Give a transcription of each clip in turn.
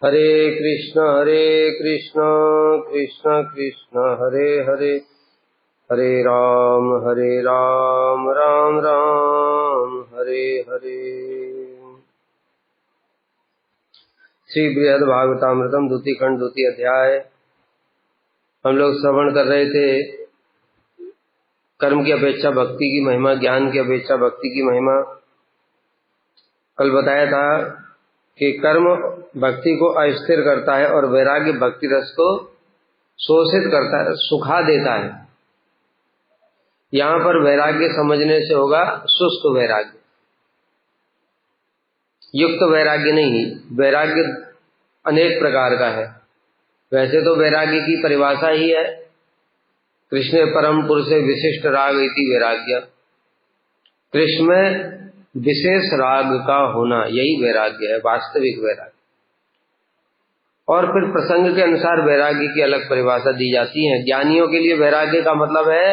हरे कृष्ण कृष्ण कृष्ण हरे हरे, हरे राम राम राम हरे हरे। श्री बृहद भागवतामृतम द्वितीय खंड द्वितीय अध्याय। हम लोग श्रवण कर रहे थे कर्म की अपेक्षा भक्ति की महिमा, ज्ञान की अपेक्षा भक्ति की महिमा। कल बताया था कि कर्म भक्ति को अस्थिर करता है और वैराग्य भक्ति रस को शोषित करता है, सुखा देता है। यहां पर वैराग्य समझने से होगा शुष्क वैराग्य, युक्त वैराग्य नहीं। वैराग्य अनेक प्रकार का है। वैसे तो वैराग्य की परिभाषा ही है कृष्ण परम पुरुषे विशिष्ट राग इति वैराग्य। कृष्ण में विशेष राग का होना, यही वैराग्य है, वास्तविक वैराग्य। और फिर प्रसंग के अनुसार वैराग्य की अलग परिभाषा दी जाती है। ज्ञानियों के लिए वैराग्य का मतलब है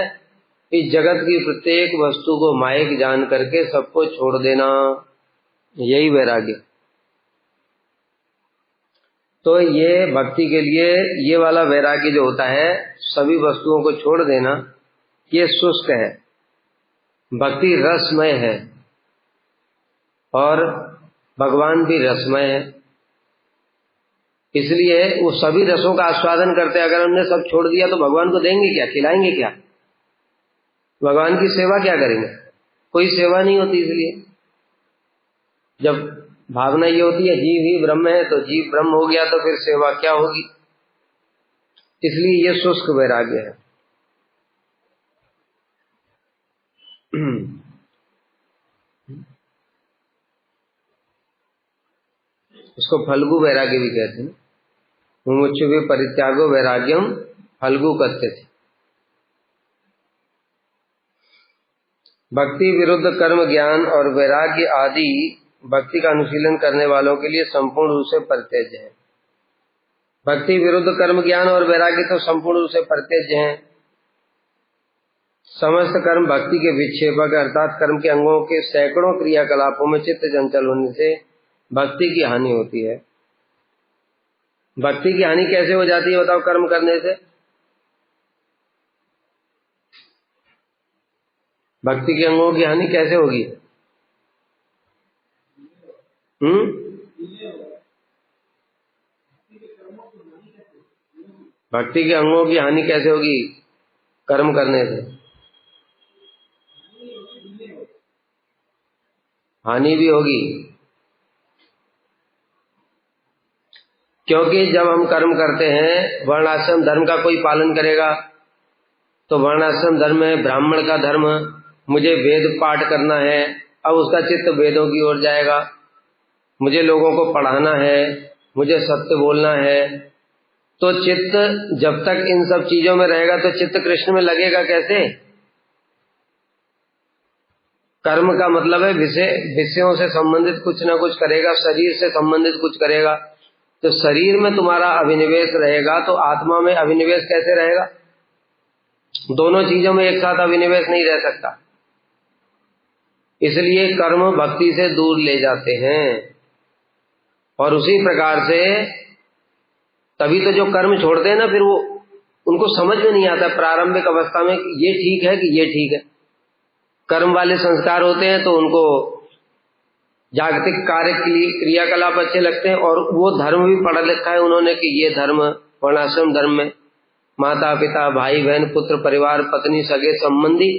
इस जगत की प्रत्येक वस्तु को मायक जान करके सबको छोड़ देना, यही वैराग्य। तो ये भक्ति के लिए ये वाला वैराग्य जो होता है, सभी वस्तुओं को छोड़ देना, ये शुष्क है। भक्ति रसमय है और भगवान भी रसमय है, इसलिए वो सभी रसों का आस्वादन करते हैं। अगर हमने सब छोड़ दिया तो भगवान को देंगे क्या, खिलाएंगे क्या, भगवान की सेवा क्या करेंगे? कोई सेवा नहीं होती। इसलिए जब भावना ये होती है जीव ही ब्रह्म है, तो जीव ब्रह्म हो गया तो फिर सेवा क्या होगी? इसलिए ये शुष्क वैराग्य है। इसको फल्गु वैराग्य भी कहते हैं। मुमुक्षु भी परित्यागो वैराग्यम फल्गु कथ्य थे। भक्ति विरुद्ध कर्म, ज्ञान और वैराग्य आदि भक्ति का अनुशीलन करने वालों के लिए संपूर्ण रूप से परित्यज्य है। भक्ति विरुद्ध कर्म, ज्ञान और वैराग्य तो संपूर्ण रूप से परित्यज्य हैं। समस्त कर्म भक्ति के विक्षेपक, अर्थात कर्म के अंगों के सैकड़ों क्रियाकलापों में चित्त चंचल होने से भक्ति की हानि होती है। भक्ति की हानि कैसे हो जाती है बताओ? कर्म करने से। भक्ति के अंगों की हानि कैसे होगी? भक्ति के अंगों की हानि कैसे होगी कर्म करने से? हानि भी होगी, क्योंकि जब हम कर्म करते हैं, वर्णाश्रम धर्म का कोई पालन करेगा तो वर्णाश्रम धर्म है, ब्राह्मण का धर्म, मुझे वेद पाठ करना है, अब उसका चित्त वेदों की ओर जाएगा। मुझे लोगों को पढ़ाना है, मुझे सत्य बोलना है, तो चित्त जब तक इन सब चीजों में रहेगा तो चित्त कृष्ण में लगेगा कैसे? कर्म का मतलब है विषयों से संबंधित कुछ ना कुछ करेगा, शरीर से संबंधित कुछ करेगा। तो शरीर में तुम्हारा अभिनिवेश रहेगा तो आत्मा में अभिनिवेश कैसे रहेगा? दोनों चीजों में एक साथ अभिनिवेश नहीं रह सकता। इसलिए कर्म भक्ति से दूर ले जाते हैं। और उसी प्रकार से तभी तो जो कर्म छोड़ते हैं ना, फिर वो उनको समझ में नहीं आता प्रारंभिक अवस्था में कि ये ठीक है कि ये ठीक है। कर्म वाले संस्कार होते हैं तो उनको जागतिक कार्य क्रियाकलाप अच्छे लगते हैं, और वो धर्म भी पढ़ लिखा है उन्होंने कि ये धर्म, वर्णाश्रम धर्म में माता पिता भाई बहन पुत्र परिवार पत्नी सगे संबंधी,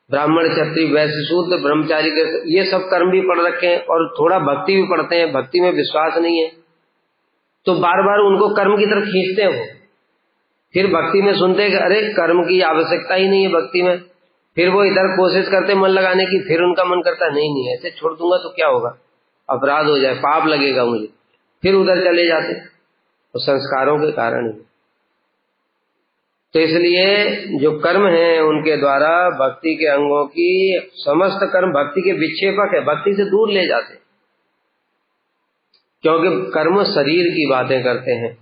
ब्राह्मण क्षत्रिय वैश्य शूद्र ब्रह्मचारी, ये सब कर्म भी पढ़ रखे हैं और थोड़ा भक्ति भी पढ़ते हैं। भक्ति में विश्वास नहीं है तो बार बार उनको कर्म की तरफ खींचते हैं। फिर भक्ति में सुनते हैं कि अरे कर्म की आवश्यकता ही नहीं है भक्ति में, फिर वो इधर कोशिश करते मन लगाने की, फिर उनका मन करता नहीं ऐसे छोड़ दूंगा तो क्या होगा, अपराध हो जाए, पाप लगेगा मुझे, फिर उधर चले जाते, तो संस्कारों के कारण ही। तो इसलिए जो कर्म है उनके द्वारा भक्ति के अंगों की समस्त कर्म भक्ति के विक्षेपक है, भक्ति से दूर ले जाते, क्योंकि कर्म शरीर की बातें करते हैं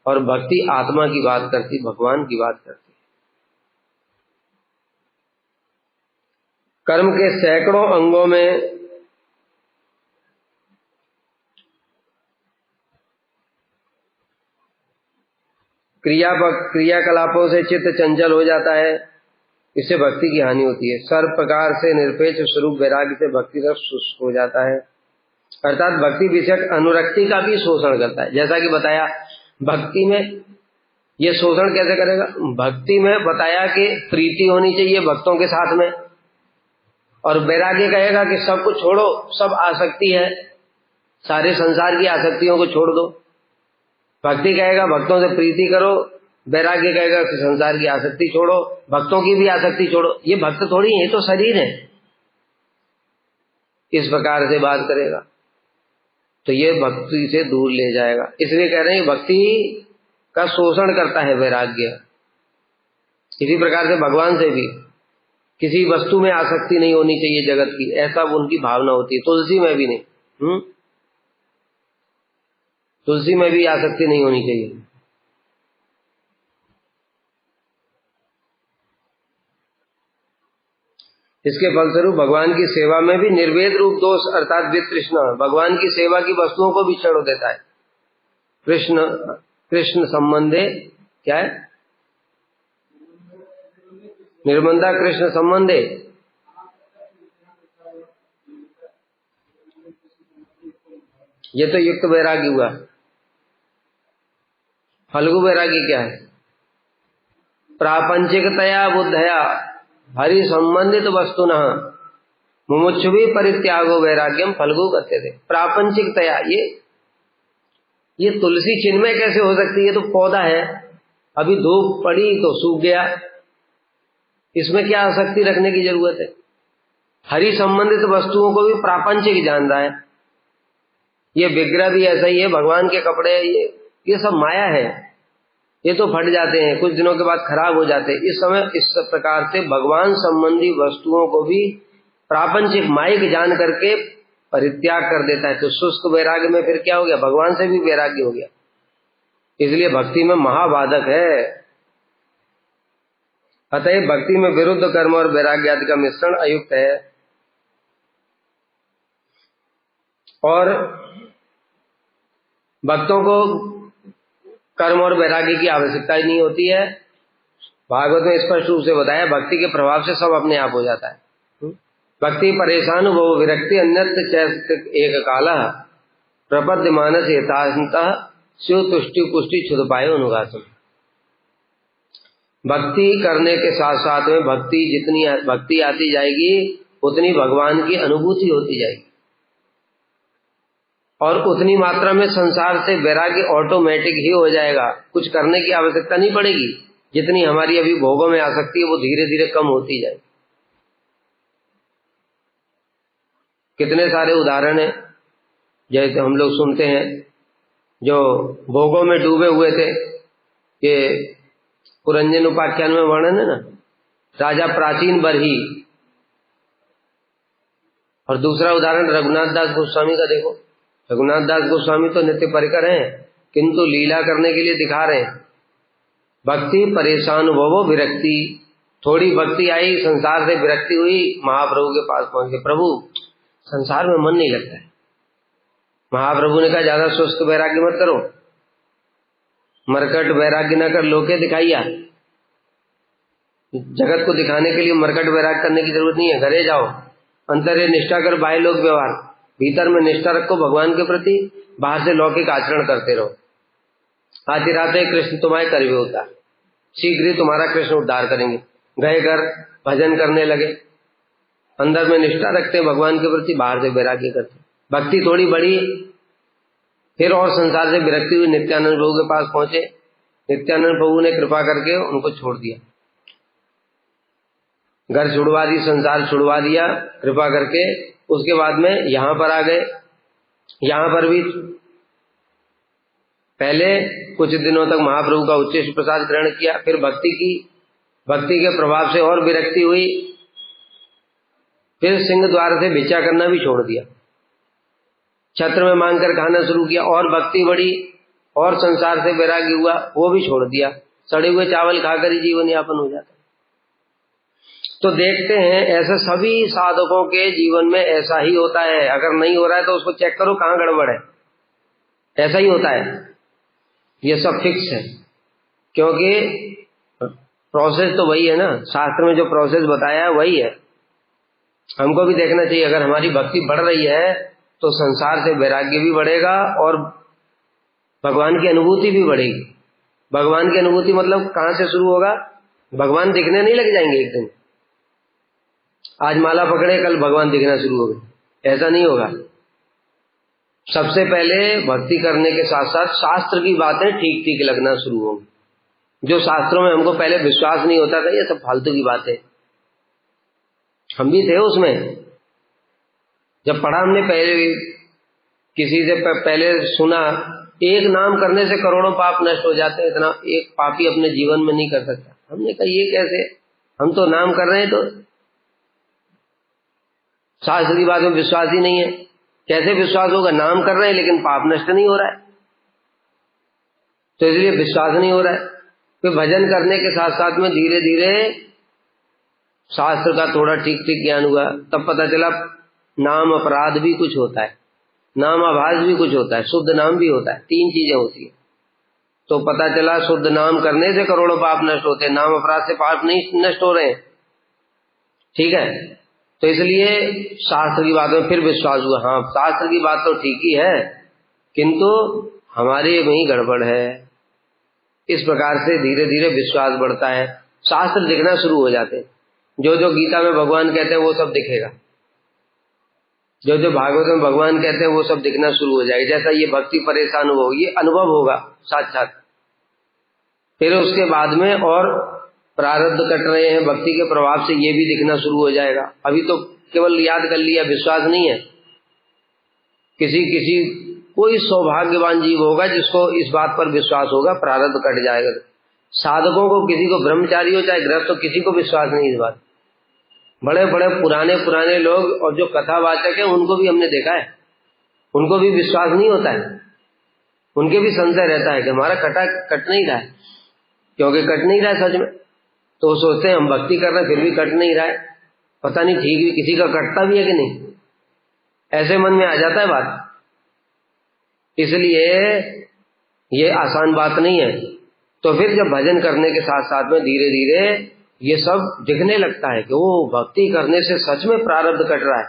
और भक्ति आत्मा की बात करती, भगवान की बात करती। कर्म के सैकड़ों अंगों में क्रियाकलापों से चित्त चंचल हो जाता है, इससे भक्ति की हानि होती है। सर्व प्रकार से निरपेक्ष स्वरूप वैराग्य से भक्ति रस शुष्क हो जाता है, अर्थात भक्ति विषयक अनुरक्ति का भी शोषण करता है। जैसा कि बताया भक्ति में ये शोषण कैसे करेगा, भक्ति में बताया कि प्रीति होनी चाहिए भक्तों के साथ में, और वैराग्य कहेगा कि सब कुछ छोड़ो, सब आसक्ति है, सारे संसार की आसक्तियों को छोड़ दो। भक्ति कहेगा भक्तों से प्रीति करो, वैराग्य कहेगा कि संसार की आसक्ति छोड़ो, भक्तों की भी आसक्ति छोड़ो। ये भक्त थोड़ी है, तो शरीर है, इस प्रकार से बात करेगा तो ये भक्ति से दूर ले जाएगा। इसलिए कह रहे हैं भक्ति का शोषण करता है वैराग्य। इसी प्रकार से भगवान से भी किसी वस्तु में आसक्ति नहीं होनी चाहिए जगत की, ऐसा उनकी भावना होती है। तुलसी में भी नहीं, तुलसी में भी आसक्ति नहीं होनी चाहिए। इसके फलस्वरूप भगवान की सेवा में भी निर्वेद रूप दोष अर्थात वितृष्णा, भगवान की सेवा की वस्तुओं को भी छोड़ देता है। कृष्ण संबंधे क्या है, निर्मंदा कृष्ण संबंधे, ये तो युक्त वैराग्य हुआ। फल्गु वैराग्य क्या है, प्रापंचिकतया बुद्धया हरि संबंधित वस्तुन मुमुक्षुभि परित्यागो वैराग्यम फल्गु कहते थे। प्रापंचिकतया, ये तुलसी चिन्मय कैसे हो सकती है, ये तो पौधा है, अभी धूप पड़ी तो सूख गया, इसमें क्या आसक्ति रखने की जरूरत है। हरि संबंधित वस्तुओं को भी प्रापंचिक जान रहा है। ये विग्रह भी ऐसा ही है, भगवान के कपड़े ये सब माया है, ये तो फट जाते हैं, कुछ दिनों के बाद खराब हो जाते हैं। इस समय इस प्रकार से भगवान संबंधी वस्तुओं को भी प्रापंचिक माइक जान करके परित्याग कर देता है। तो शुष्क वैराग्य में फिर क्या हो गया, भगवान से भी वैराग्य हो गया। इसलिए भक्ति में महाबाधक है। अतः भक्ति में विरुद्ध कर्म और वैराग्य आदि का मिश्रण अयुक्त है। और भक्तों को कर्म और वैराग्य की आवश्यकता ही नहीं होती है। भागवत में स्पष्ट रूप से बताया भक्ति के प्रभाव से सब अपने आप हो जाता है। भक्ति परेशान वो विरक्ति अन्यत्र एक काल प्रपद्य मानस यथान्तः शिव तुष्टि पुष्टि क्षुद पाए अनुगासम। भक्ति करने के साथ साथ में जितनी भक्ति आती जाएगी उतनी भगवान की अनुभूति होती जाएगी, और उतनी मात्रा में संसार से वैराग्य ऑटोमेटिक ही हो जाएगा। कुछ करने की आवश्यकता नहीं पड़ेगी। जितनी हमारी अभी भोगों में आसक्ति है वो धीरे धीरे कम होती जाएगी। कितने सारे उदाहरण हैं, जैसे हम लोग सुनते हैं जो भोगों में डूबे हुए थे, ये पुरंजन उपाख्यान में वर्णन है ना, राजा प्राचीन बरही। और दूसरा उदाहरण रघुनाथ दास गोस्वामी का देखो। रघुनाथ दास गोस्वामी तो नित्य परिकर हैं, किंतु लीला करने के लिए दिखा रहे हैं। भक्ति परेशान वो विरक्ति, थोड़ी भक्ति आई, संसार से विरक्ति हुई, महाप्रभु के पास पहुंच गए। प्रभु संसार में मन नहीं लगता है। महाप्रभु ने कहा ज्यादा शुष्क वैराग्य मत करो, मरकट वैराग्य न कर लोके दिखाइया। जगत को दिखाने के लिए मरकट वैराग्य करने की जरूरत नहीं है। घरे जाओ, अंतर्य निष्ठा कर, बाह्य लोक व्यवहार, भीतर में निष्ठा रखो भगवान के प्रति, बाहर से लौकिक आचरण करते रहो। आती रात कृष्ण तुम्हारे करवे होता, शीघ्र ही तुम्हारा कृष्ण उद्धार करेंगे। गए घर भजन करने लगे, अंदर में निष्ठा रखते भगवान के प्रति, बाहर से वैराग्य करते। भक्ति थोड़ी बढ़ी, फिर और संसार से विरक्ति हुई, नित्यानंद प्रभु के पास पहुंचे। नित्यानंद प्रभु ने कृपा करके उनको छोड़ दिया, घर छुड़वा दी, संसार छुड़वा दिया कृपा करके। उसके बाद में यहां पर आ गए। यहां पर भी पहले कुछ दिनों तक महाप्रभु का उच्चिष्ट प्रसाद ग्रहण किया, फिर भक्ति के प्रभाव से और विरक्ति हुई, फिर सिंह द्वार से भिक्षा करना भी छोड़ दिया, छत्र में मांगकर खाना शुरू किया, और भक्ति बढ़ी और संसार से वैराग्य हुआ, वो भी छोड़ दिया। सड़े हुए चावल खाकर ही जीवन यापन हो जाता है। तो देखते हैं ऐसे सभी साधकों के जीवन में ऐसा ही होता है। अगर नहीं हो रहा है तो उसको चेक करो कहां गड़बड़ है। ऐसा ही होता है, ये सब फिक्स है। क्योंकि प्रोसेस तो वही है ना, शास्त्र में जो प्रोसेस बताया है वही है। हमको भी देखना चाहिए, अगर हमारी भक्ति बढ़ रही है तो संसार से वैराग्य भी बढ़ेगा और भगवान की अनुभूति भी बढ़ेगी। भगवान की अनुभूति मतलब कहां से शुरू होगा? भगवान दिखने नहीं लग जाएंगे एक दिन, आज माला पकड़े कल भगवान दिखना शुरू हो गए, ऐसा नहीं होगा। सबसे पहले भक्ति करने के साथ साथ शास्त्र की बातें ठीक ठीक लगना शुरू होंगी। जो शास्त्रों में हमको पहले विश्वास नहीं होता था, ये सब फालतू की बातें, हम भी थे उसमें। जब पढ़ा हमने, पहले किसी से पहले सुना, एक नाम करने से करोड़ों पाप नष्ट हो जाते हैं, इतना एक पापी अपने जीवन में नहीं कर सकता। हमने कहा ये कैसे, हम तो नाम कर रहे हैं, तो शास्त्र की बात में विश्वास ही नहीं है, कैसे विश्वास होगा? नाम कर रहे हैं लेकिन पाप नष्ट नहीं हो रहा है, तो इसलिए विश्वास नहीं हो रहा है। फिर भजन करने के साथ साथ में धीरे धीरे शास्त्र का थोड़ा ठीक ठीक ज्ञान हुआ, तब पता चला नाम अपराध भी कुछ होता है, नाम आभास भी कुछ होता है, शुद्ध नाम भी होता है, 3 चीजें होती है। तो पता चला शुद्ध नाम करने से करोड़ों पाप नष्ट होते हैं, नाम अपराध से पाप नहीं नष्ट हो रहे हैं। ठीक है, तो इसलिए शास्त्र की बात में फिर विश्वास हुआ, हाँ शास्त्र की बात तो ठीक ही है किंतु हमारे में ही गड़बड़ है। इस प्रकार से धीरे धीरे विश्वास बढ़ता है, शास्त्र दिखना शुरू हो जाते हैं। जो जो गीता में भगवान कहते हैं वो सब दिखेगा, जो जो भागवत में भगवान कहते हैं वो सब दिखना शुरू हो जाएगा। जैसा ये भक्ति परेशान हो, ये अनुभव होगा साथ साथ। फिर उसके बाद में और प्रारब्ध कट रहे हैं भक्ति के प्रभाव से, ये भी दिखना शुरू हो जाएगा। अभी तो केवल याद कर लिया, विश्वास नहीं है। किसी कोई सौभाग्यवान जीव होगा जिसको इस बात पर विश्वास होगा प्रारब्ध कट जाएगा। साधकों को, किसी को, ब्रह्मचारी हो चाहे गृहस्थ, तो किसी को विश्वास नहीं इस बात। बड़े बड़े पुराने लोग और जो कथावाचक है उनको भी हमने देखा है, उनको भी विश्वास नहीं होता है, उनके भी संशय रहता है कि हमारा कट नहीं रहा है, क्योंकि कट नहीं रहा है सच में। तो वो सोचते हैं हम भक्ति कर रहे हैं फिर भी कट नहीं रहा है, पता नहीं ठीक भी किसी का कटता भी है कि नहीं, ऐसे मन में आ जाता है बात। इसलिए ये आसान बात नहीं है। तो फिर जब भजन करने के साथ साथ में धीरे धीरे ये सब दिखने लगता है कि वो भक्ति करने से सच में प्रारब्ध कट रहा है,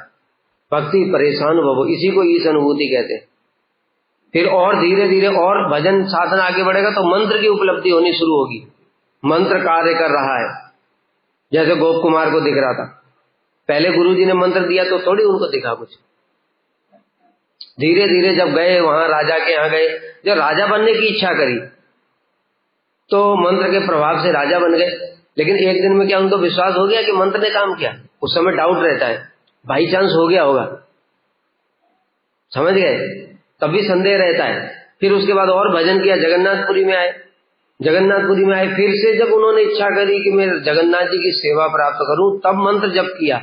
भक्ति परेशान भवो, इसी को ईश अनुभूति कहते हैं। फिर और धीरे धीरे और भजन साधन आगे बढ़ेगा तो मंत्र की उपलब्धि होनी शुरू होगी, मंत्र कार्य कर रहा है। जैसे गोप कुमार को दिख रहा था, पहले गुरु जी ने मंत्र दिया तो थोड़ी उनको दिखा कुछ। धीरे धीरे जब गए वहां राजा के यहाँ गए, जब राजा बनने की इच्छा करी तो मंत्र के प्रभाव से राजा बन गए। लेकिन एक दिन में क्या उनको विश्वास हो गया कि मंत्र ने काम किया? उस समय डाउट रहता है, बाई चांस हो गया होगा, समझ गए, तब भी संदेह रहता है। फिर उसके बाद और भजन किया, जगन्नाथपुरी में आए, फिर से जब उन्होंने इच्छा करी कि मैं जगन्नाथ जी की सेवा प्राप्त करूं, तब मंत्र जप किया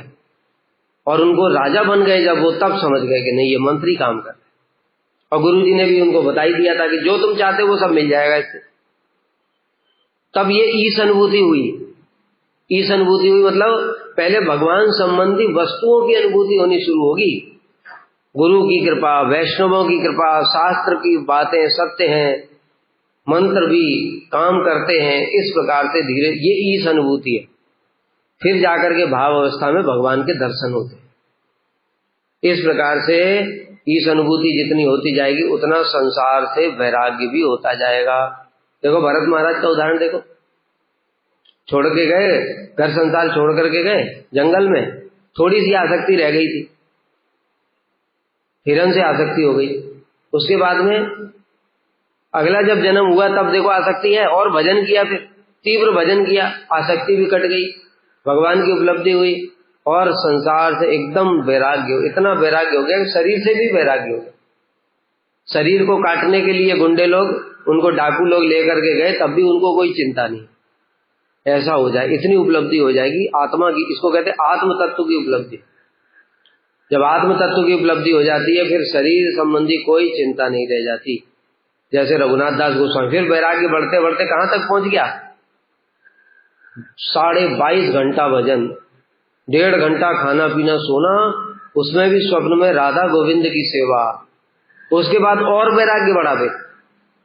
और उनको राजा बन गए। जब वो तब समझ गए कि नहीं ये मंत्र ही काम कर, और गुरु जी ने भी उनको बताई दिया था कि जो तुम चाहते वो सब मिल जाएगा इससे। तब ये ईश अनुभूति हुई। ईश अनुभूति हुई मतलब पहले भगवान संबंधी वस्तुओं की अनुभूति होनी शुरू होगी। गुरु की कृपा, वैष्णवों की कृपा, शास्त्र की बातें सत्य हैं, मंत्र भी काम करते हैं, इस प्रकार से धीरे ये ईश अनुभूति है। फिर जाकर के भाव अवस्था में भगवान के दर्शन होते हैं। इस प्रकार से ईश अनुभूति जितनी होती जाएगी उतना संसार से वैराग्य भी होता जाएगा। देखो भरत महाराज का उदाहरण देखो, छोड़ के गए, घर संसार छोड़ करके गए जंगल में, थोड़ी सी आसक्ति रह गई थी, हिरण से आसक्ति हो गई। उसके बाद में अगला जब जन्म हुआ तब देखो आसक्ति है, और भजन किया, फिर तीव्र भजन किया, आसक्ति भी कट गई, भगवान की उपलब्धि हुई और संसार से एकदम वैराग्य, इतना वैराग्य हो गया कि शरीर से भी वैराग्य हो गया। शरीर को काटने के लिए गुंडे लोग, उनको डाकू लोग लेकर के गए, तब भी उनको कोई चिंता नहीं। ऐसा हो जाए, इतनी उपलब्धि हो जाएगी आत्मा की, इसको कहते हैं आत्म तत्व की उपलब्धि। जब आत्म तत्व की उपलब्धि हो जाती है फिर शरीर संबंधी कोई चिंता नहीं रह जाती। जैसे रघुनाथ दास गोस्वामी, फिर वैराग्य बढ़ते बढ़ते कहां तक पहुंच गया? 22.5 घंटा भजन, 1.5 घंटा खाना पीना सोना, उसमें भी स्वप्न में राधा गोविंद की सेवा। उसके बाद और वैराग्य बढ़ा दे,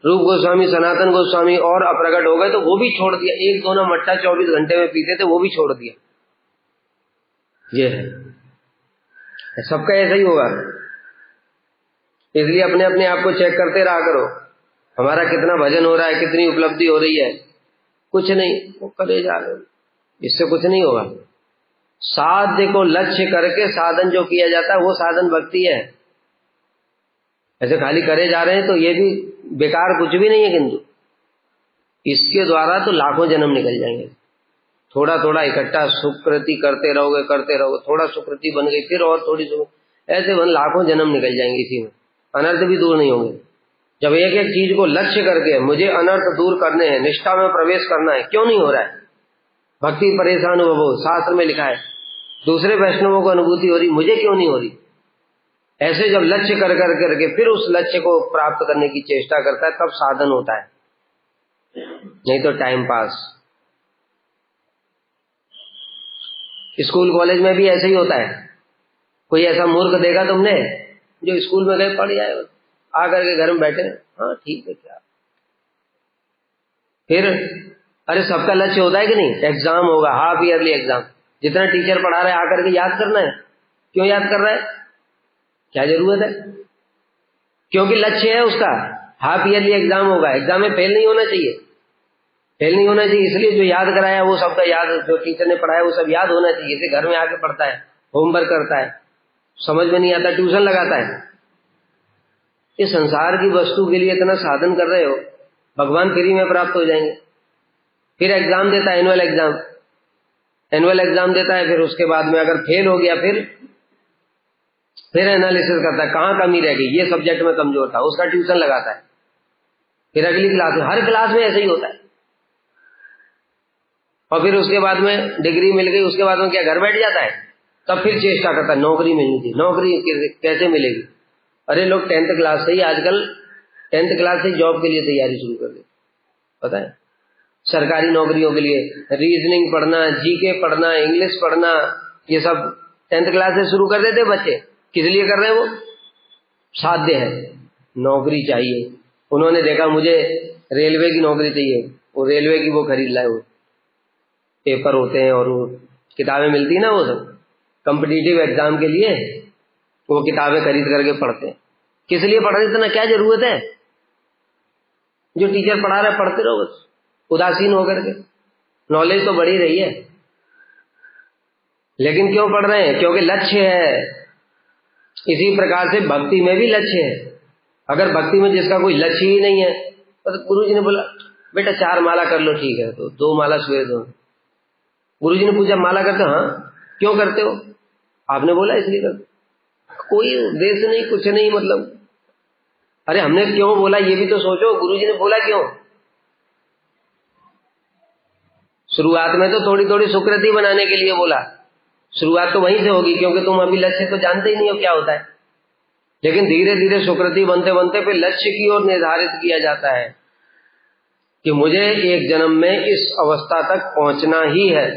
रूप गोस्वामी, सनातन गोस्वामी और अप्रगट हो गए तो वो भी छोड़ दिया। एक दोना मट्टा 24 घंटे में पीते थे, वो भी छोड़ दिया। ये है, सबका ऐसा ही होगा। इसलिए अपने अपने आप को चेक करते रहा करो, हमारा कितना भजन हो रहा है, कितनी उपलब्धि हो रही है। कुछ नहीं, वो करे जा रहे, इससे कुछ नहीं होगा। साध्य को लक्ष्य करके साधन जो किया जाता है वो साधन भक्ति है। ऐसे खाली करे जा रहे हैं तो ये भी बेकार, कुछ भी नहीं है। किंतु इसके द्वारा तो लाखों जन्म निकल जाएंगे। थोड़ा थोड़ा इकट्ठा सुकृति करते रहोगे, थोड़ा सुकृति बन गई, फिर और थोड़ी सुकृति, ऐसे लाखों जन्म निकल जाएंगे। इसी में अनर्थ भी दूर नहीं होंगे। जब एक एक चीज को लक्ष्य करके मुझे अनर्थ दूर करने हैं, निष्ठा में प्रवेश करना है, क्यों नहीं हो रहा है? भक्ति परेशान हो, शास्त्र में लिखा है। दूसरे वैष्णवों को अनुभूति हो रही, मुझे क्यों नहीं हो रही? ऐसे जब लक्ष्य कर करके फिर उस लक्ष्य को प्राप्त करने की चेष्टा करता है, तब साधन होता है, नहीं तो टाइम पास। स्कूल कॉलेज में भी ऐसे ही होता है। कोई ऐसा मूर्ख देखा तुमने जो स्कूल में गए, पढ़ जाए, आकर के घर में बैठे, हाँ ठीक है क्या, फिर अरे सबका लक्ष्य होता है कि नहीं? एग्जाम होगा, हाफ ईयरली एग्जाम, जितना टीचर पढ़ा रहा है आकर के याद करना है। क्यों याद कर रहा है? क्या जरूरत है? क्योंकि लक्ष्य है उसका, हाफ ईयरली एग्जाम होगा, एग्जाम में फेल नहीं होना चाहिए, फेल नहीं होना चाहिए। इसलिए जो याद कराया वो सबका याद, जो टीचर ने पढ़ाया वो सब याद होना चाहिए। इसे घर में आके पढ़ता है, होमवर्क करता है, समझ में नहीं आता ट्यूशन लगाता है। इस संसार की वस्तु के लिए इतना साधन कर रहे हो, भगवान फ्री में प्राप्त हो जाएंगे। फिर एग्जाम देता है, एनुअल एग्जाम देता है, फिर उसके बाद में अगर फेल हो गया फिर एनालिसिस करता है कहाँ कमी रह गई, ये सब्जेक्ट में कमजोर था, उसका ट्यूशन लगाता है, फिर अगली क्लास में। हर क्लास में ऐसे ही होता है। और फिर उसके बाद में डिग्री मिल गई, उसके बाद में क्या घर बैठ जाता है? तब फिर चेष्टा करता है नौकरी मिलनी थी, नौकरी कैसे मिलेगी? अरे लोग 10th क्लास से ही आजकल 10th क्लास से जॉब के लिए तैयारी शुरू कर देते, पता है? सरकारी नौकरियों के लिए रीजनिंग पढ़ना, जीके पढ़ना, इंग्लिश पढ़ना, ये सब 10th क्लास से शुरू कर देते बच्चे। किस लिए कर रहे हैं? वो साध्य है, नौकरी चाहिए। उन्होंने देखा मुझे रेलवे की नौकरी चाहिए, वो रेलवे की वो खरीद लाए, वो पेपर होते हैं और वो किताबें मिलती है ना, वो सब कॉम्पिटिटिव एग्जाम के लिए वो किताबें खरीद करके पढ़ते हैं। किस लिए पढ़ रहे? इतना क्या जरूरत है? जो टीचर पढ़ा रहा है पढ़ते रहो बस, उदासीन होकर के। नॉलेज तो बढ़ी रही है, लेकिन क्यों पढ़ रहे हैं? क्योंकि लक्ष्य है। इसी प्रकार से भक्ति में भी लक्ष्य है। अगर भक्ति में जिसका कोई लक्ष्य ही नहीं है, तो गुरु जी ने बोला बेटा 4 माला कर लो, ठीक है, तो 2 माला सवेरे दो। गुरु जी ने पूछा माला करते हो? हाँ। क्यों करते हो? आपने बोला इसलिए करते। कोई उद्देश्य नहीं, कुछ नहीं, मतलब अरे हमने क्यों बोला ये भी तो सोचो, गुरु जी ने बोला क्यों? शुरुआत में तो थोड़ी थोड़ी सुकृति बनाने के लिए बोला, शुरुआत तो वहीं से होगी, क्योंकि तुम अभी लक्ष्य तो जानते ही नहीं हो क्या होता है। लेकिन धीरे धीरे सुकृति बनते बनते फिर लक्ष्य की ओर निर्धारित किया जाता है कि मुझे एक जन्म में इस अवस्था तक पहुंचना ही है।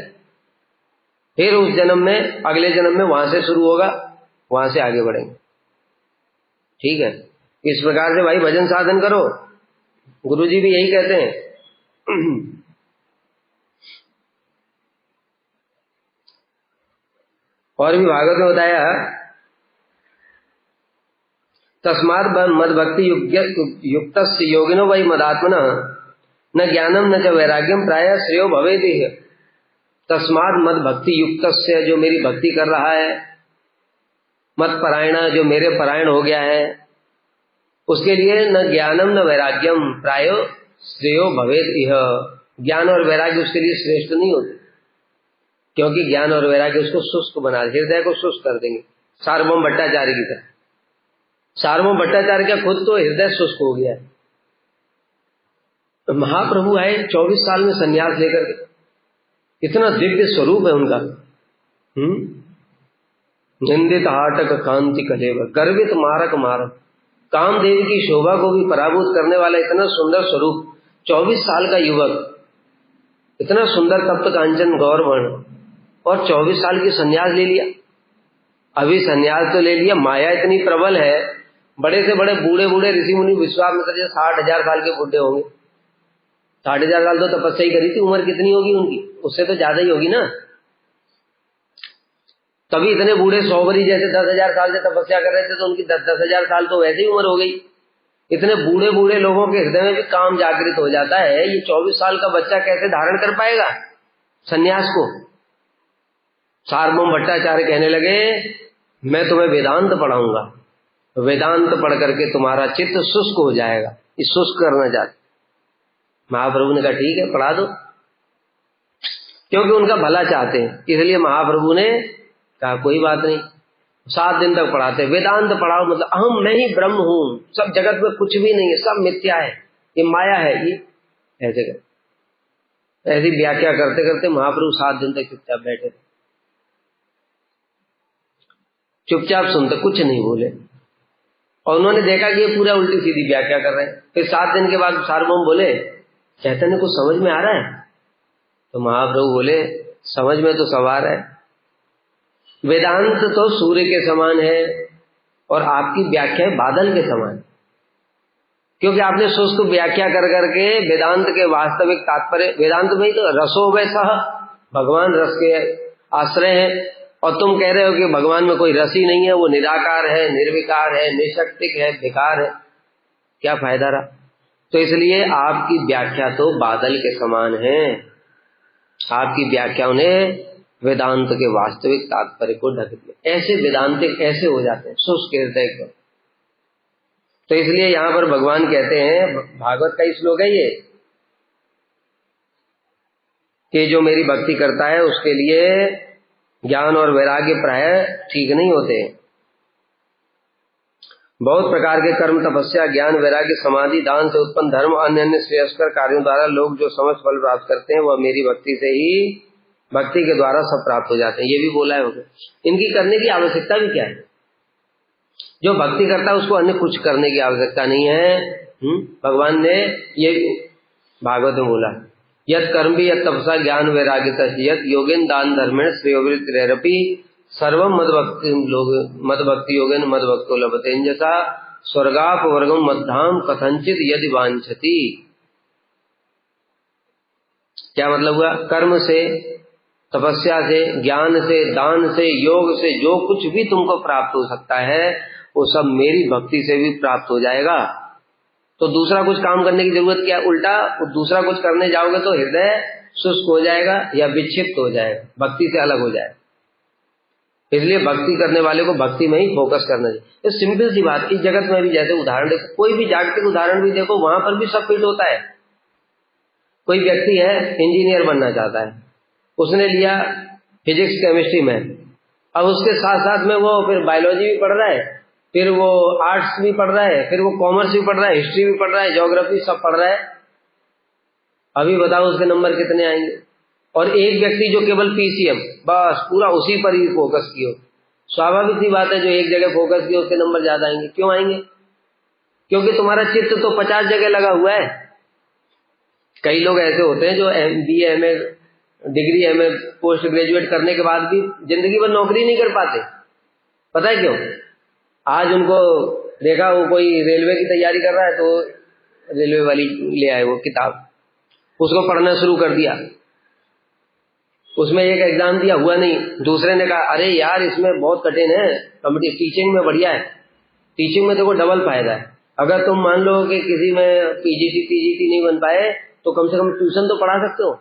फिर उस जन्म में, अगले जन्म में वहां से शुरू होगा, वहां से आगे बढ़ेंगे। ठीक है? इस प्रकार से भाई भजन साधन करो। गुरुजी भी यही कहते हैं। और भी भागवत में बताया, तस्मात् मद भक्ति युक्त योगिनो वही मदात्मना न ज्ञानम न च वैराग्यम प्राय श्रेयो भवेदिह। तस्मात् मद भक्ति युक्त, जो मेरी भक्ति कर रहा है, मत परायण, जो मेरे परायण हो गया है, उसके लिए न ज्ञानम न वैराग्यम प्राय श्रेयो भवेदिह। ज्ञान और वैराग्य उसके लिए श्रेष्ठ नहीं होते, क्योंकि ज्ञान और वैराग्य उसको शुष्क बना, हृदय को शुष्क कर देंगे। सार्वभौम भट्टाचार्य की तरह। सार्वभौम भट्टाचार्य का खुद तो हृदय शुष्क हो गया है। तो महाप्रभु आए 24 साल में संन्यास लेकर के, इतना दिव्य स्वरूप है उनका। निंदित हाटक कांति कलेव, गर्वित मारक मारक, कामदेव की शोभा को भी पराभूत करने वाला इतना सुंदर स्वरूप। 24 साल का युवक, इतना सुंदर तप्त कांचन गौर वर्ण, और 24 साल की संन्यास ले लिया। अभी संन्यास तो ले लिया, माया इतनी प्रबल है, बड़े से बड़े बूढ़े बूढ़े ऋषि मुनि विश्वामित्र जैसे 60,000 साल के बुढ़े होंगे। 60,000 साल तो तपस्या ही करी थी, उम्र कितनी होगी उनकी? उससे तो ज्यादा ही होगी ना। तभी इतने बूढ़े 100 बरी जैसे 10,000 साल से तपस्या कर रहे थे, तो उनकी 10,000 साल तो वैसे ही उम्र हो गई। इतने बूढ़े बूढ़े लोगों के हृदय में भी काम जागृत हो जाता है। ये 24 साल का बच्चा कैसे धारण कर पाएगा सन्यास को? सार्वभौम भट्टाचार्य कहने लगे, मैं तुम्हें वेदांत पढ़ाऊंगा, वेदांत पढ़ करके तुम्हारा चित्त शुष्क हो जाएगा। ये शुष्क करना चाहते। महाप्रभु ने कहा ठीक है, पढ़ा दो, क्योंकि उनका भला चाहते हैं। इसलिए महाप्रभु ने कहा कोई बात नहीं, 7 दिन तक पढ़ाते। वेदांत पढ़ाओ मतलब अहम मैं ही ब्रह्म हूं, सब जगत में कुछ भी नहीं है, सब मिथ्या है, ये माया है, ये ऐसे कर ऐसी व्याख्या करते करते महाप्रभु 7 दिन तक चुपचाप बैठे थे, चुपचाप सुनते, कुछ नहीं बोले। और उन्होंने देखा कि ये पूरा उल्टी सीधी व्याख्या कर रहे हैं। फिर 7 दिन के बाद सार्वभौम बोले, चैतन्य कुछ समझ में आ रहा है? तो महाप्रभु बोले, समझ में तो सब आ रहा है। वेदांत तो सूर्य के समान है और आपकी व्याख्या बादल के समान, क्योंकि आपने शुष्क व्याख्या कर करके वेदांत के वास्तविक तात्पर्य, वेदांत में ही तो रसो वैसा, भगवान रस के आश्रय है, और तुम कह रहे हो कि भगवान में कोई रस ही नहीं है, वो निराकार है, निर्विकार है, निशक्तिक है, बेकार है, क्या फायदा रहा? तो इसलिए आपकी व्याख्या तो बादल के समान है। आपकी व्याख्याओं ने वेदांत के वास्तविक तात्पर्य को ढक दिया। ऐसे वेदांतिक ऐसे हो जाते हैं, शुष्क हृदय को। तो इसलिए यहां पर भगवान कहते हैं, भागवत का ही श्लोक है ये, कि जो मेरी भक्ति करता है उसके लिए ज्ञान और वैराग्य प्राय ठीक नहीं होते। बहुत प्रकार के कर्म, तपस्या, ज्ञान, वैराग्य, समाधि, दान से उत्पन्न धर्म, अन्य अन्य श्रेयस्कर कार्यों द्वारा लोग जो समस्त फल प्राप्त करते हैं, वह मेरी भक्ति से ही, भक्ति के द्वारा सब प्राप्त हो जाते हैं। ये भी बोला है होगा। इनकी करने की आवश्यकता भी क्या है? जो भक्ति करता है उसको अन्य कुछ करने की आवश्यकता नहीं है। भगवान ने ये भागवत में बोला, यद कर्म भी यद तपसा ज्ञान वैराग्य यद योगेन दान धर्मेण श्रेयोवृत्तिरपि सर्वम मदभक्ति योगेन मदभक्तो लभते जैसा स्वर्गापवर्गम मद्धाम कथंचित यदि वांछति। क्या मतलब हुआ? कर्म से, तपस्या से, ज्ञान से, दान से, योग से जो कुछ भी तुमको प्राप्त हो सकता है वो सब मेरी भक्ति से भी प्राप्त हो जाएगा। तो दूसरा कुछ काम करने की जरूरत क्या? उल्टा दूसरा कुछ करने जाओगे तो हृदय शुष्क हो जाएगा या विक्षिप्त हो जाएगा, भक्ति से अलग हो जाएगा। इसलिए भक्ति करने वाले को भक्ति में ही फोकस करना चाहिए। ये सिंपल सी बात। इस जगत में भी जैसे उदाहरण देखो, कोई भी जागतिक उदाहरण भी देखो, वहां पर भी सब फिट होता है। कोई व्यक्ति है इंजीनियर बनना चाहता है, उसने लिया फिजिक्स केमिस्ट्री में, अब उसके साथ साथ में वो फिर बायोलॉजी भी पढ़ रहा है, फिर वो आर्ट्स भी पढ़ रहा है, फिर वो कॉमर्स भी पढ़ रहा है, हिस्ट्री भी पढ़ रहा है, ज्योग्राफी सब पढ़ रहा है। अभी बताओ उसके नंबर कितने आएंगे? और एक व्यक्ति जो केवल पीसीएम, बस पूरा उसी पर ही फोकस किया, स्वाभाविक सी बात है जो एक जगह फोकस किया उसके नंबर ज्यादा आएंगे। क्यों आएंगे? क्योंकि तुम्हारा चित्त तो 50 जगह लगा हुआ है। कई लोग ऐसे होते हैं जो MBA MA degree MA post graduate करने के बाद भी जिंदगी भर नौकरी नहीं कर पाते। पता है क्यों? आज उनको देखा वो कोई रेलवे की तैयारी कर रहा है तो रेलवे वाली ले आए वो किताब, उसको पढ़ना शुरू कर दिया। उसमें एक एग्जाम दिया, हुआ नहीं। दूसरे ने कहा अरे यार इसमें बहुत कठिन है, टीचिंग में बढ़िया है। टीचिंग में देखो डबल फायदा है। अगर तुम मान लो कि किसी में PGT नहीं बन पाए तो कम से कम ट्यूशन तो पढ़ा सकते हो।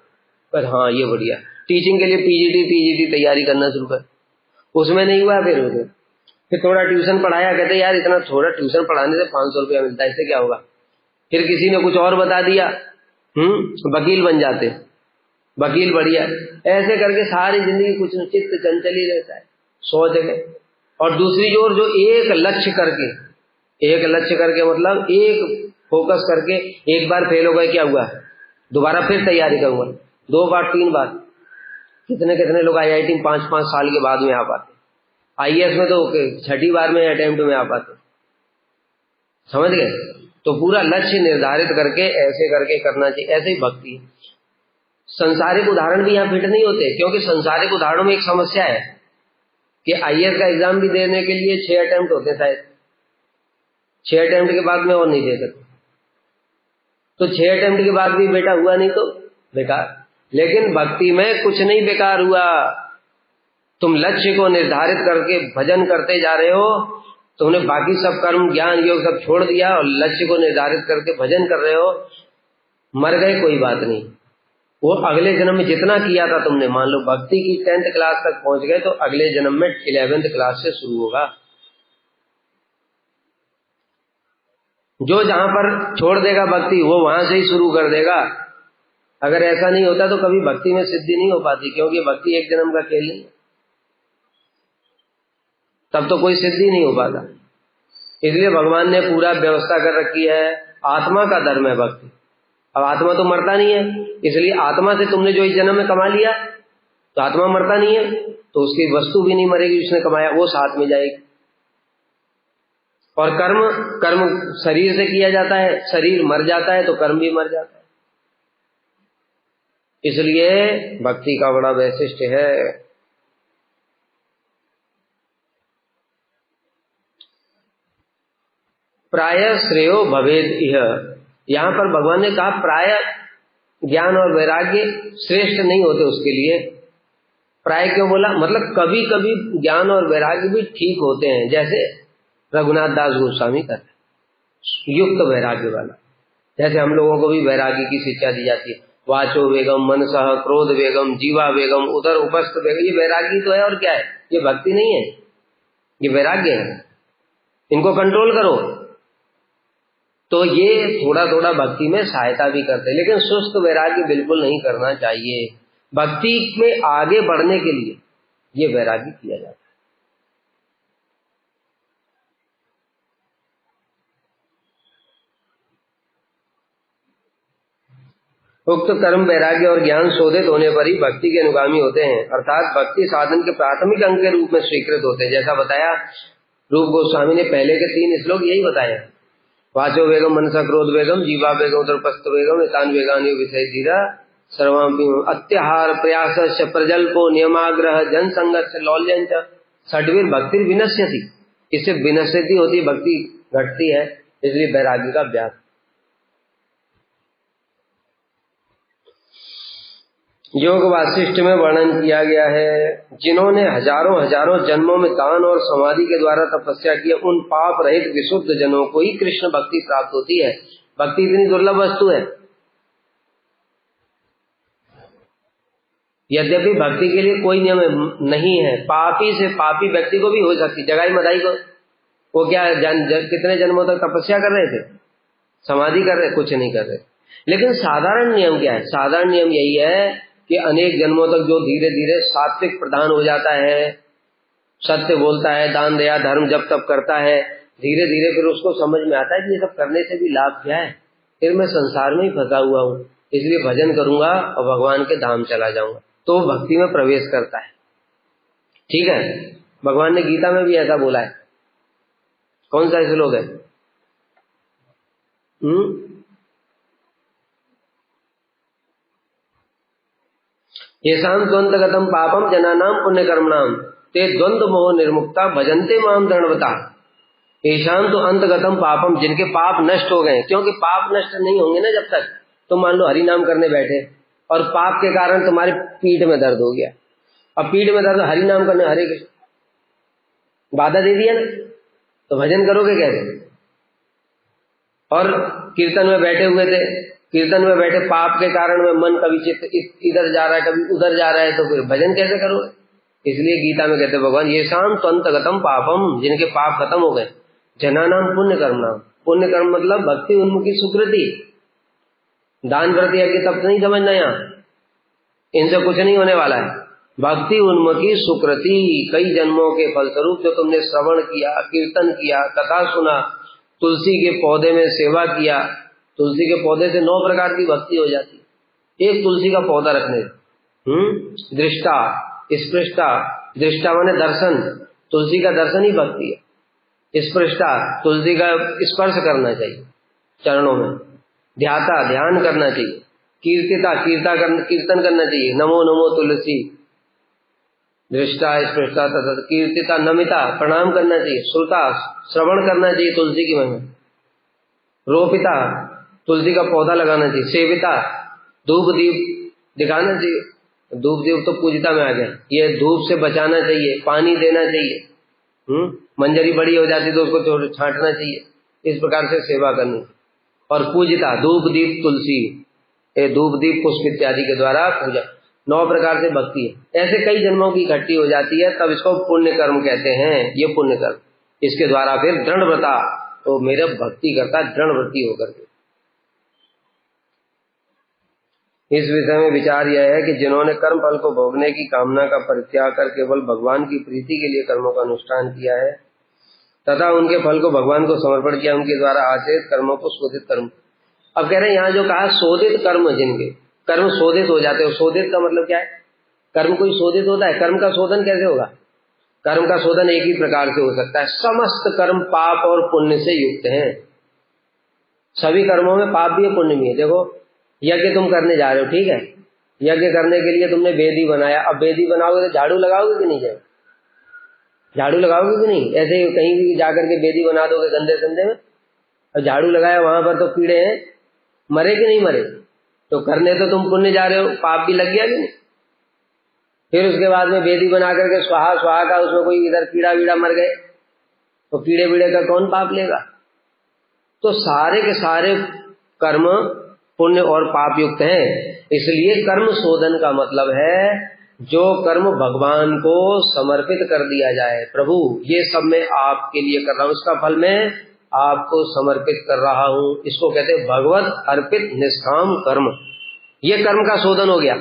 पर हाँ ये बढ़िया, टीचिंग के लिए PGT तैयारी करना शुरू कर। उसमें नहीं हुआ, फिर थोड़ा ट्यूशन पढ़ाया, कहते यार इतना थोड़ा ट्यूशन पढ़ाने से 500 रुपया मिलता है, इससे क्या होगा। फिर किसी ने कुछ और बता दिया, वकील बन जाते, वकील बढ़िया। ऐसे करके सारी जिंदगी कुछ न चित्त चंचल ही रहता है 100 जगह। और दूसरी ओर जो एक लक्ष्य करके मतलब एक फोकस करके, एक बार फेल हो गए क्या हुआ, दोबारा फिर तैयारी करूंगा, 2 बार 3 बार। कितने कितने लोग IIT में 5-5 साल के बाद में आ पाते, IAS में तो 6ठी बार में अटेम्प्ट में आ पाते। समझ गए? तो पूरा लक्ष्य निर्धारित करके ऐसे करके करना चाहिए। ऐसे ही भक्ति है। संसारिक उदाहरण भी यहाँ फिट नहीं होते, क्योंकि संसारिक उदाहरणों में एक समस्या है कि IAS का एग्जाम भी देने के लिए 6 अटेम्प्ट होते शायद, 6 अटेम्प्ट के बाद में और नहीं दे सकते। तो 6 अटेम्प्ट के बाद भी बेटा हुआ नहीं तो बेकार। लेकिन भक्ति में कुछ नहीं बेकार हुआ। तुम लक्ष्य को निर्धारित करके भजन करते जा रहे हो, तुमने बाकी सब कर्म ज्ञान योग सब छोड़ दिया और लक्ष्य को निर्धारित करके भजन कर रहे हो, मर गए कोई बात नहीं, वो अगले जन्म में जितना किया था तुमने, मान लो भक्ति की 10th क्लास तक पहुंच गए तो अगले जन्म में 11th क्लास से शुरू होगा। जो जहां पर छोड़ देगा भक्ति वो वहां से ही शुरू कर देगा। अगर ऐसा नहीं होता तो कभी भक्ति में सिद्धि नहीं हो पाती, क्योंकि भक्ति एक जन्म का खेल नहीं, तब तो कोई सिद्धि नहीं हो पाता। इसलिए भगवान ने पूरा व्यवस्था कर रखी है। आत्मा का धर्म है भक्ति। अब आत्मा तो मरता नहीं है, इसलिए आत्मा से तुमने जो इस जन्म में कमा लिया तो आत्मा मरता नहीं है, तो उसकी वस्तु भी नहीं मरेगी, जिसने कमाया वो साथ में जाएगी। और कर्म शरीर से किया जाता है, शरीर मर जाता है तो कर्म भी मर जाता है। इसलिए भक्ति का बड़ा वैशिष्ट है। प्राय श्रेयो भवेद इह, यहां पर भगवान ने कहा प्राय ज्ञान और वैराग्य श्रेष्ठ नहीं होते उसके लिए। प्राय क्यों बोला? मतलब कभी कभी ज्ञान और वैराग्य भी ठीक होते हैं, जैसे रघुनाथ दास गोस्वामी करते युक्त वैराग्य वाला। जैसे हम लोगों को भी वैराग्य की शिक्षा दी जाती है, वाचो वेगम मनसः क्रोध वेगम जीवा वेगम उदर उपस्थ वेगम, ये वैराग्य तो है और क्या है, ये भक्ति नहीं है, ये वैराग्य है। इनको कंट्रोल करो तो ये थोड़ा थोड़ा भक्ति में सहायता भी करते हैं, लेकिन सुस्त वैराग्य बिल्कुल नहीं करना चाहिए। भक्ति में आगे बढ़ने के लिए ये वैराग्य किया जाता है। उक्त कर्म वैराग्य और ज्ञान शोधित होने पर ही भक्ति के अनुगामी होते हैं, अर्थात भक्ति साधन के प्राथमिक अंग के रूप में स्वीकृत होते हैं। जैसा बताया रूप गोस्वामी ने पहले के 3 श्लोक यही बताया, वाचो वेगम मनसा क्रोध वेगम जीवा वेगम उदरपस्थ वेगम एतान वेगानि विषय धीरा सर्वांपि अत्याहार प्रयास प्रजल्पो नियमाग्रह जन संघर्ष लौल्यंच षड्वीर भक्ति विनश्यति, इससे विनश्यति होती, भक्ति घटती है, इसलिए वैराग्य का अभ्यास। योग वासिष्ठ में वर्णन किया गया है, जिन्होंने हजारों जन्मों में दान और समाधि के द्वारा तपस्या किया, उन पाप रहित विशुद्ध जनों को ही कृष्ण भक्ति प्राप्त होती है। भक्ति इतनी दुर्लभ वस्तु है। यद्यपि भक्ति के लिए कोई नियम नहीं है, पापी से पापी व्यक्ति को भी हो सकती। जगाई मदाई को वो क्या कितने जन्मों तक तपस्या कर रहे थे, समाधि कर रहे, कुछ नहीं कर रहे। लेकिन साधारण नियम क्या है? साधारण नियम यही है कि अनेक जन्मों तक जो धीरे धीरे सात्विक प्रधान हो जाता है, सत्य बोलता है, दान दया धर्म जब तब करता है, धीरे धीरे फिर उसको समझ में आता है कि ये सब करने से भी लाभ क्या है, फिर मैं संसार में ही फंसा हुआ हूँ, इसलिए भजन करूंगा और भगवान के धाम चला जाऊंगा, तो भक्ति में प्रवेश करता है। ठीक है, भगवान ने गीता में भी ऐसा बोला है। कौन सा श्लोक है? येषां द्वंद्वगतं पापम जनानां पुण्यकर्मणाम ते द्वंद्व मोह निर्मुक्ता भजन्ते माम दृढ़वता। येषां तो अंतगतम पापम, जिनके पाप नष्ट हो गए, क्योंकि पाप नष्ट नहीं होंगे ना जब तक। तुम मान लो हरि नाम करने बैठे और पाप के कारण तुम्हारी पीठ में दर्द हो गया, अब पीठ में दर्द, हरि नाम करने, हरे कृष्ण बाधा दे दिया ना, तो भजन करोगे कैसे? और कीर्तन में बैठे हुए थे, कीर्तन में बैठे पाप के कारण में मन कभी चित्त इधर जा रहा है कभी उधर जा रहा है, तो फिर भजन कैसे करोगे? इसलिए गीता में कहते भगवान, ये शाम त्वंतगतम पापम, जिनके पाप खत्म हो गए, जनानाम पुण्य कर्मणाम। पुण्य कर्म मतलब भक्ति उन्मुखी सुकृति, दान व्रत यज्ञ तप नहीं समझना, यहाँ इनसे कुछ नहीं होने वाला है। भक्ति उन्मुखी सुकृति, कई जन्मों के फलस्वरूप जो तुमने श्रवण किया, कीर्तन किया, कथा सुना, तुलसी के पौधे में सेवा किया। तुलसी के पौधे से 9 प्रकार की भक्ति हो जाती है, एक तुलसी का पौधा रखने से। दृष्टा स्पृष्टा, दृष्टा माने दर्शन, तुलसी का दर्शन ही भक्ति है। स्पृष्टा, तुलसी का स्पर्श करना चाहिए चरणों में। ध्याता, ध्यान करना चाहिए। कीर्तिता, कीर्तन करना चाहिए, नमो नमो तुलसी। दृष्टा स्पृष्टा तथा कीर्तिता, नमिता, प्रणाम करना चाहिए। श्रुता, श्रवण करना चाहिए तुलसी की महिमा। रोपिता, तुलसी का पौधा लगाना चाहिए। सेविता, धूप दीप दिखाना चाहिए। धूप दीप तो पूजिता में आ गया। ये धूप से बचाना चाहिए, पानी देना चाहिए। मंजरी बड़ी हो जाती तो उसको छांटना चाहिए। इस प्रकार से सेवा करनी। और पूजिता, धूप दीप तुलसी, ये धूप दीप पुष्प इत्यादि के द्वारा पूजा। 9 प्रकार से भक्ति है। ऐसे कई जन्मों की इकट्ठी हो जाती है, तब इसको पुण्य कर्म कहते हैं। ये पुण्य कर्म, इसके द्वारा फिर दृढ़ व्रता, तो मेरा भक्ति करता दृढ़ व्रती होकर के। इस विषय में विचार यह है कि जिन्होंने कर्म फल को भोगने की कामना का परित्याग कर केवल भगवान की प्रीति के लिए कर्मों का अनुष्ठान किया है तथा उनके फल को भगवान को समर्पण किया, उनके द्वारा आचरित कर्मों को शोधित कर्म। अब कह रहे हैं यहाँ जो कहा शोधित कर्म, जिनके कर्म शोधित हो जाते हो। शोधित का मतलब क्या है? कर्म कोई शोधित होता है? कर्म का शोधन कैसे होगा? कर्म का शोधन एक ही प्रकार से हो सकता है। समस्त कर्म पाप और पुण्य से युक्त हैं। सभी कर्मों में पाप भी है, पुण्य भी है। देखो, यज्ञ तुम करने जा रहे हो, ठीक है, यज्ञ करने के लिए तुमने वेदी बनाया। अब वेदी बनाओगे तो झाड़ू लगाओगे कि नहीं? जाए झाड़ू लगाओगे कि नहीं? ऐसे कहीं भी जाकर के वेदी बना दोगे गंदे संदे में, और झाड़ू लगाया वहां पर तो कीड़े हैं, मरे कि नहीं मरे? तो करने तो तुम पुण्य जा रहे हो, पाप भी लग गया कि नहीं? फिर उसके बाद में वेदी बना करके स्वाहा स्वाहा का, उसमें कोई इधर कीड़ा वीड़ा मर गए तो कीड़े वीड़े का कौन पाप लेगा? तो सारे के सारे कर्म पुण्य और पाप युक्त हैं। इसलिए कर्म शोधन का मतलब है जो कर्म भगवान को समर्पित कर दिया जाए। प्रभु ये सब मैं आपके लिए कर रहा हूं, इसका फल मैं आपको समर्पित कर रहा हूं, इसको कहते हैं भगवत अर्पित निष्काम कर्म। ये कर्म का शोधन हो गया।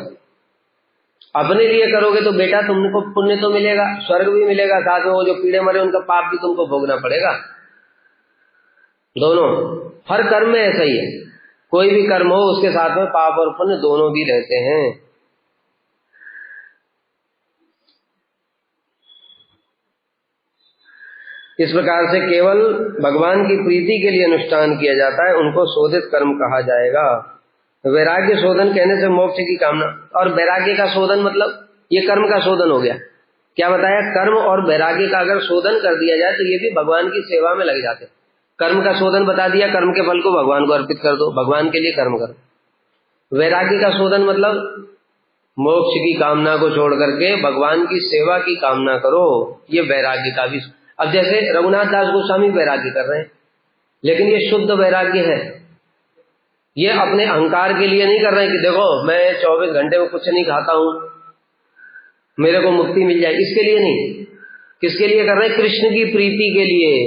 अपने लिए करोगे तो बेटा तुमको पुण्य तो मिलेगा, स्वर्ग भी मिलेगा, साथ में वो जो कीड़े मरे उनका पाप भी तुमको भोगना पड़ेगा। दोनों, हर कर्म में ऐसा ही है। कोई भी कर्म हो उसके साथ में पाप और पुण्य दोनों भी रहते हैं। इस प्रकार से केवल भगवान की प्रीति के लिए अनुष्ठान किया जाता है, उनको शोधित कर्म कहा जाएगा। वैराग्य शोधन कहने से मोक्ष की कामना, और वैराग्य का शोधन मतलब ये कर्म का शोधन हो गया। क्या बताया? कर्म और वैराग्य का अगर शोधन कर दिया जाए तो ये भी भगवान की सेवा में लग जाते। कर्म का शोधन बता दिया, कर्म के फल को भगवान को अर्पित कर दो, भगवान के लिए कर्म करो। वैराग्य का शोधन मतलब मोक्ष की कामना को छोड़ करके भगवान की सेवा की कामना करो, ये वैराग्य का भी। अब जैसे रघुनाथ दास गोस्वामी वैराग्य कर रहे हैं, लेकिन ये शुद्ध वैराग्य है। ये अपने अहंकार के लिए नहीं कर रहे हैं कि देखो मैं 24 घंटे में कुछ नहीं खाता हूं, मेरे को मुक्ति मिल जाए, इसके लिए नहीं। किसके लिए कर रहे हैं? कृष्ण की प्रीति के लिए।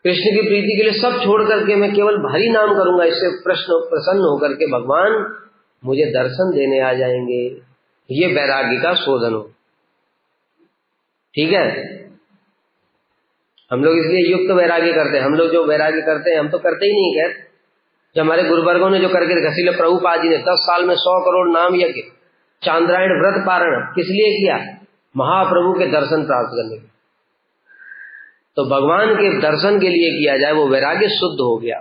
कृष्ण की प्रीति के लिए सब छोड़ करके मैं केवल हरि नाम करूंगा, इससे प्रसन्न होकर के भगवान मुझे दर्शन देने आ जाएंगे। ये वैराग्य का शोधन हो, ठीक है। हम लोग इसलिए युक्त वैराग्य करते हैं। हम लोग जो वैराग्य करते हैं, हम तो करते ही नहीं। खैर, जो हमारे गुरुवर्गों ने जो करके घसीले, प्रभुपाद जी ने 10 साल में 100 करोड़ नाम यज्ञ, चांद्रायण व्रत पारण किस लिए किया? महाप्रभु के दर्शन प्राप्त करने के। तो भगवान के दर्शन के लिए किया जाए, वो वैराग्य शुद्ध हो गया।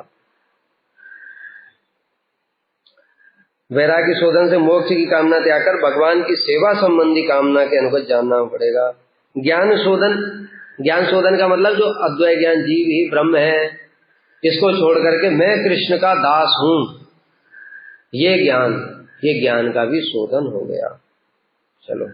वैराग्य शोधन से मोक्ष की कामना त्याग कर भगवान की सेवा संबंधी कामना के अनुगत जानना पड़ेगा। ज्ञान शोधन, ज्ञान शोधन का मतलब जो अद्वैत ज्ञान, जीव ही ब्रह्म है, इसको छोड़ करके मैं कृष्ण का दास हूं, ये ज्ञान का भी शोधन हो गया। चलो।